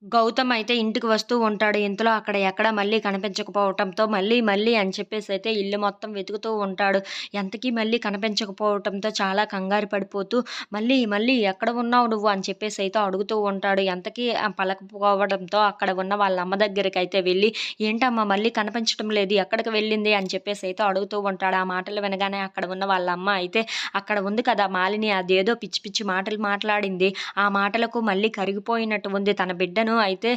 గౌతమ్ అయితే ఇంటికి వస్తూ ఉంటాడు. ఇంతలో అక్కడ ఎక్కడ మళ్ళీ కనిపించకపోవటంతో మళ్ళీ, మళ్ళీ అని చెప్పేసైతే ఇల్లు మొత్తం వెతుకుతూ ఉంటాడు. ఎంతకీ మళ్ళీ కనిపించకపోవటంతో చాలా కంగారు పడిపోతూ మళ్ళీ, మళ్ళీ ఎక్కడ ఉన్నావు నువ్వు అని చెప్పేసైతే అడుగుతూ ఉంటాడు. ఎంతకీ పలకపోవడంతో అక్కడ ఉన్న వాళ్ళ అమ్మ దగ్గరికైతే వెళ్ళి, "ఏంటమ్మా మళ్ళీ కనిపించటం లేదు. ఎక్కడికి వెళ్ళింది?" అని చెప్పేసైతే అడుగుతూ ఉంటాడు. ఆ మాటలు వినగానే అక్కడ ఉన్న వాళ్ళ అమ్మ అయితే, "అక్కడ ఉంది కదా మాలిని అదేదో పిచ్చి, పిచ్చి మాటలు మాట్లాడింది. ఆ మాటలకు మళ్ళీ కరిగిపోయినట్టు ఉంది తన బిడ్డను అయితే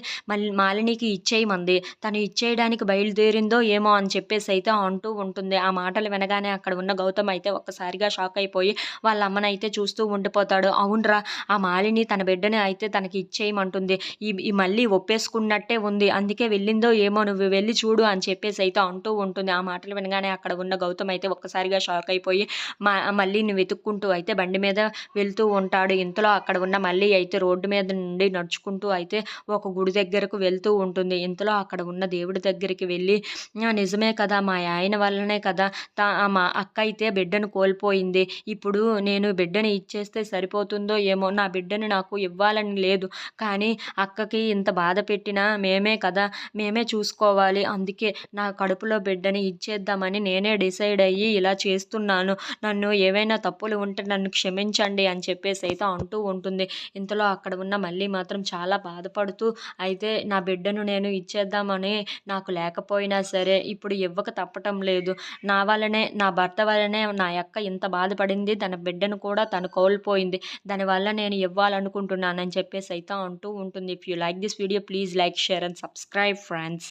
మాలినికి ఇచ్చేయమంది. తను ఇచ్చేయడానికి బయలుదేరిందో ఏమో అని చెప్పేసైతే అంటూ ఉంటుంది. ఆ మాటలు వినగానే అక్కడ ఉన్న గౌతమ్ అయితే ఒక్కసారిగా షాక్ అయిపోయి వాళ్ళ అమ్మనైతే చూస్తూ ఉండిపోతాడు. అవునురా! ఆ మాలిని తన బిడ్డని అయితే తనకి ఇచ్చేయమంటుంది. ఈ ఈ మళ్ళీ ఒప్పేసుకున్నట్టే ఉంది. అందుకే వెళ్ళిందో ఏమో నువ్వు వెళ్లి చూడు అని చెప్పేసైతే అంటూ ఉంటుంది. ఆ మాటలు వినగానే అక్కడ ఉన్న గౌతమ్ అయితే ఒక్కసారిగా షాక్ అయిపోయి మల్లీని వెతుక్కుంటూ అయితే బండి మీద వెళ్తూ ఉంటాడు. ఇంతలో అక్కడ ఉన్న మల్లి అయితే రోడ్డు మీద నుండి నడుచుకుంటూ అయితే ఒక గుడి దగ్గరకు వెళ్తూ ఉంటుంది. ఇంతలో అక్కడ ఉన్న దేవుడి దగ్గరికి వెళ్ళి నిజమే కదా! మా ఆయన వల్లనే కదా! మా అక్క అయితే బిడ్డను కోల్పోయింది. ఇప్పుడు నేను బిడ్డని ఇచ్చేస్తే సరిపోతుందో ఏమో! నా బిడ్డని నాకు ఇవ్వాలని లేదు. కానీ అక్కకి ఇంత బాధ పెట్టినా మేమే కదా! మేమే చూసుకోవాలి. అందుకే నా కడుపులో బిడ్డని ఇచ్చేద్దామని నేనే డిసైడ్ అయ్యి ఇలా చేస్తున్నాను. నన్ను ఏవైనా తప్పులు ఉంటే నన్ను క్షమించండి అని చెప్పేసైతే అంటూ ఉంటుంది. ఇంతలో అక్కడ ఉన్న మల్లి మాత్రం చాలా బాధపడుతూ అయితే నా బిడ్డను నేను ఇచ్చేద్దామని నాకు లేకపోయినా సరే ఇప్పుడు ఇవ్వక తప్పటం లేదు. నా వల్లనే నా భర్త వల్లనే నా యక్క ఇంత బాధపడింది. తన బిడ్డను కూడా తను కోల్పోయింది. దానివల్ల నేను ఇవ్వాలనుకుంటున్నానని చెప్పేసైతే అంటూ ఉంటుంది. If you like this video please like, share and subscribe friends.